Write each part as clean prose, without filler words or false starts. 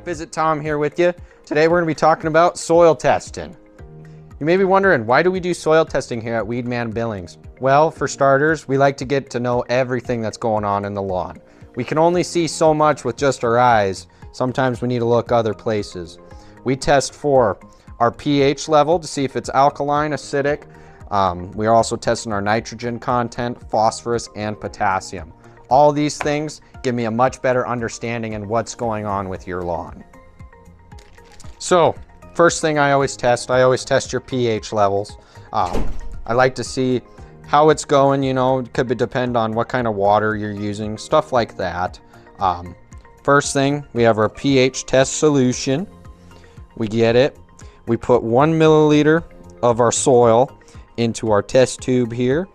Visit Tom here with you. Today we're going to be talking about soil testing. You may be wondering, why do we do soil testing here at Weedman Billings? Well, for starters, we like to get to know everything that's going on in the lawn. We can only see so much with just our eyes. Sometimes we need to look other places. We test for our pH level to see if it's alkaline, acidic. We are also testing our nitrogen content, phosphorus, and potassium. All these things give me a much better understanding in what's going on with your lawn. So, first thing I always test your pH levels. I like to see how it's going, you know, it could depend on what kind of water you're using, stuff like that. First thing, we have our pH test solution. We get it. We put 1 milliliter of our soil into our test tube here,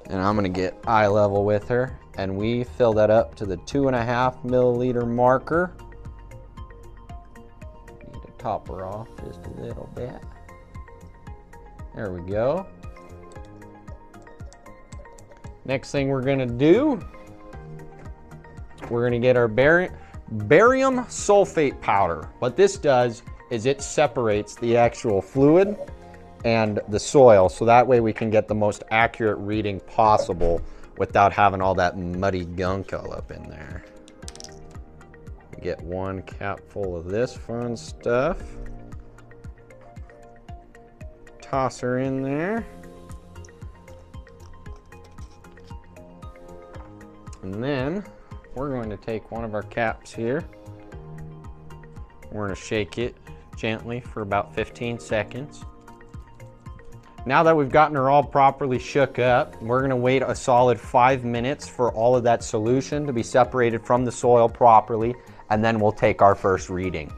and I'm gonna get eye level with her, and we fill that up to the 2.5 milliliter marker. Need to top her off just a little bit. There we go. Next thing we're gonna do, we're gonna get our barium sulfate powder. What this does is it separates the actual fluid and the soil, so that way we can get the most accurate reading possible without having all that muddy gunk all up in there. Get 1 cap full of this fun stuff. Toss her in there. And then we're going to take one of our caps here. We're going to shake it gently for about 15 seconds. Now that we've gotten her all properly shook up, we're gonna wait a solid 5 minutes for all of that solution to be separated from the soil properly, and then we'll take our first reading.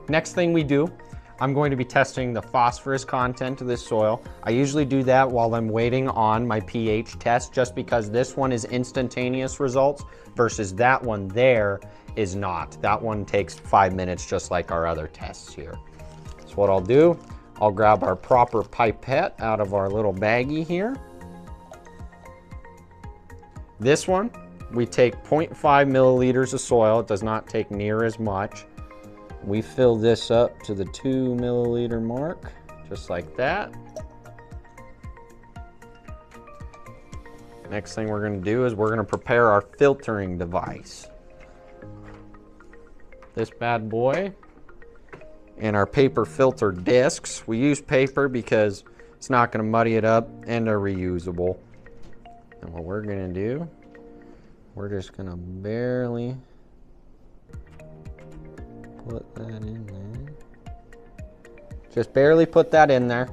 Next thing we do, I'm going to be testing the phosphorus content of this soil. I usually do that while I'm waiting on my pH test, just because this one is instantaneous results versus that one there is not. That one takes 5 minutes just like our other tests here. So what I'll do, I'll grab our proper pipette out of our little baggie here. This one, we take 0.5 milliliters of soil. It does not take near as much. We fill this up to the 2 milliliter mark, just like that. Next thing we're gonna do is we're gonna prepare our filtering device. This bad boy and our paper filter discs. We use paper because it's not gonna muddy it up and they're reusable. And what we're gonna do, we're just gonna barely put that in there. Just barely put that in there.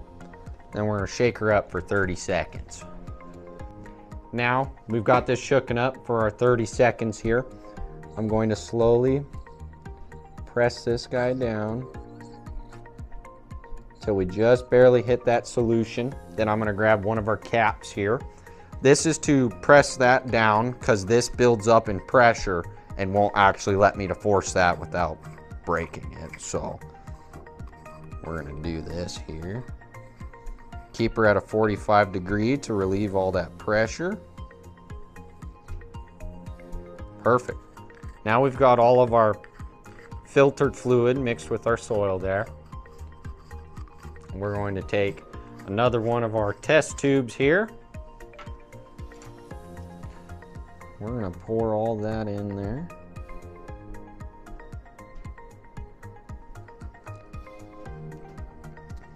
Then we're gonna shake her up for 30 seconds. Now, we've got this shooken up for our 30 seconds here. I'm going to slowly press this guy down till we just barely hit that solution. Then I'm gonna grab one of our caps here. This is to press that down because this builds up in pressure and won't actually let me to force that without breaking it. So we're gonna do this here. Keep her at a 45 degree to relieve all that pressure. Perfect. Now we've got all of our filtered fluid mixed with our soil there. And we're going to take another one of our test tubes here. We're going to pour all that in there.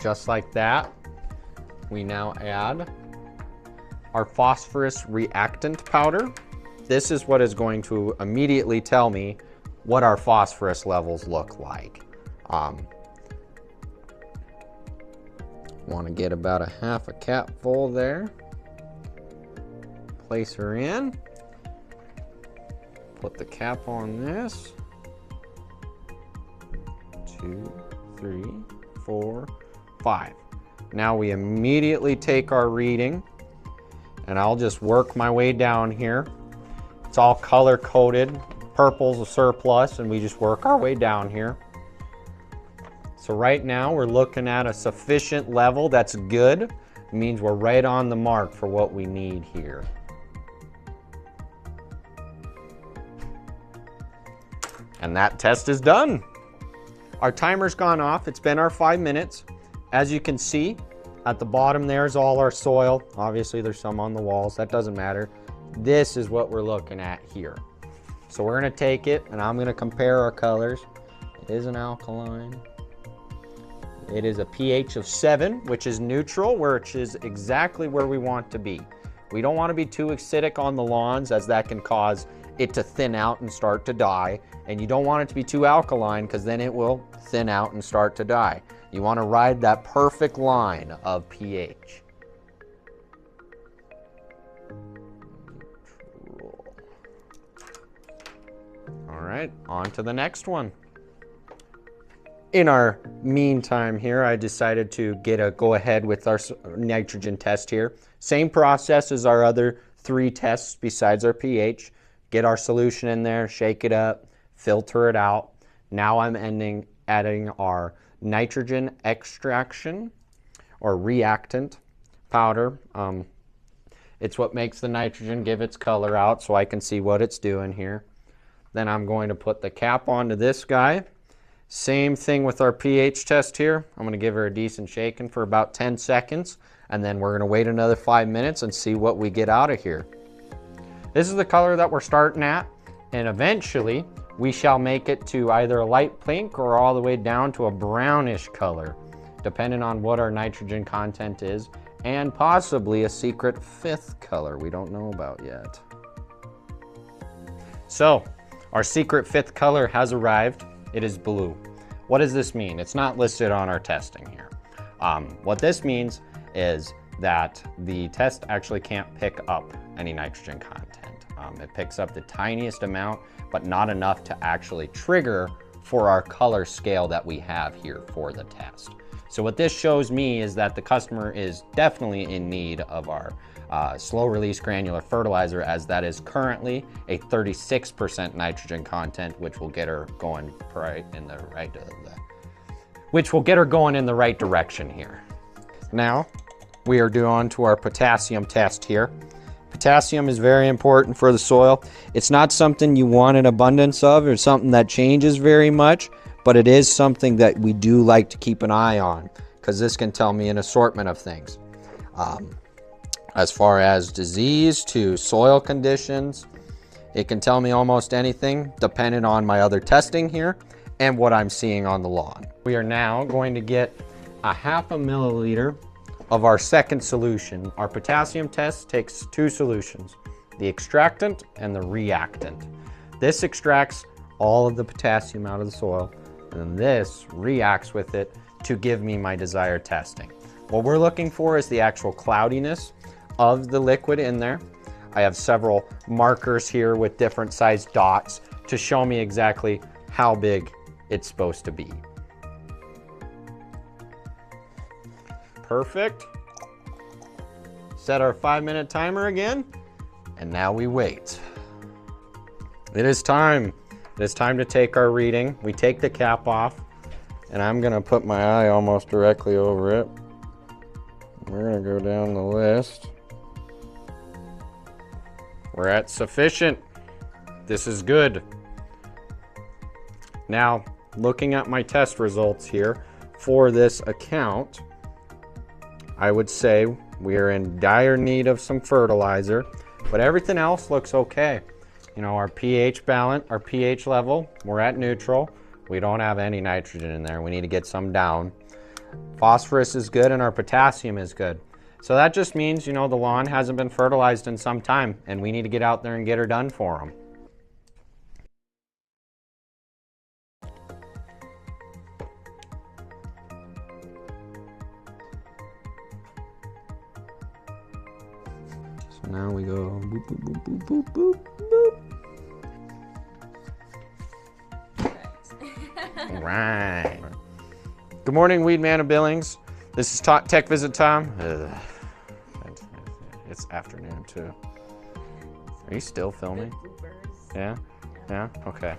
Just like that. We now add our phosphorus reactant powder. This is what is going to immediately tell me what our phosphorus levels look like. Want to get about a half a cap full there. Place her in. Put the cap on this. 2, 3, 4, 5. Now we immediately take our reading, and I'll just work my way down here. It's all color coded. Purple's a surplus, and we just work our way down here. So right now we're looking at a sufficient level. That's good. It means we're right on the mark for what we need here. And that test is done. Our timer's gone off. It's been our 5 minutes. As you can see, at the bottom there's all our soil. Obviously there's some on the walls, that doesn't matter. This is what we're looking at here. So we're gonna take it and I'm gonna compare our colors. It is an alkaline. It is a pH of 7, which is neutral, which is exactly where we want to be. We don't want to be too acidic on the lawns, as that can cause it to thin out and start to die. And you don't want it to be too alkaline, because then it will thin out and start to die. You want to ride that perfect line of pH. All right, on to the next one. In our meantime here, I decided to go ahead with our nitrogen test here. Same process as our other 3 tests besides our pH. Get our solution in there, shake it up, filter it out. Now I'm adding our nitrogen extraction or reactant powder. It's what makes the nitrogen give its color out, so I can see what it's doing here. Then I'm going to put the cap onto this guy. Same thing with our pH test here. I'm going to give her a decent shaking for about 10 seconds, and then we're going to wait another 5 minutes and see what we get out of here. This is the color that we're starting at, and eventually we shall make it to either a light pink or all the way down to a brownish color, depending on what our nitrogen content is, and possibly a secret 5th color we don't know about yet. So, our secret 5th color has arrived. It is blue. What does this mean? It's not listed on our testing here. What this means is that the test actually can't pick up any nitrogen content. It picks up the tiniest amount, but not enough to actually trigger for our color scale that we have here for the test. So what this shows me is that the customer is definitely in need of our slow release granular fertilizer, as that is currently a 36% nitrogen content, which will get her going in the right direction here. Now we are on to our potassium test here. Potassium is very important for the soil. It's not something you want an abundance of or something that changes very much, but it is something that we do like to keep an eye on, because this can tell me an assortment of things. As far as disease to soil conditions, it can tell me almost anything depending on my other testing here and what I'm seeing on the lawn. We are now going to get a 1/2 milliliter of our second solution. Our potassium test takes 2 solutions, the extractant and the reactant. This extracts all of the potassium out of the soil, and then this reacts with it to give me my desired testing. What we're looking for is the actual cloudiness of the liquid in there. I have several markers here with different sized dots to show me exactly how big it's supposed to be. Perfect. Set our 5-minute timer again, and now we wait. It is time. It is time to take our reading. We take the cap off, and I'm gonna put my eye almost directly over it. We're gonna go down the list. We're at sufficient. This is good. Now, looking at my test results here for this account, I would say we are in dire need of some fertilizer, but everything else looks okay. You know, our pH balance, our pH level, we're at neutral. We don't have any nitrogen in there. We need to get some down. Phosphorus is good and our potassium is good. So that just means, you know, the lawn hasn't been fertilized in some time, and we need to get out there and get her done for them. So now we go boop, boop, boop, boop, boop, boop, boop. All right. Good morning, Weed Man of Billings. This is Tech Visit Tom. It's afternoon too. Are you still filming? Yeah? Yeah? Okay.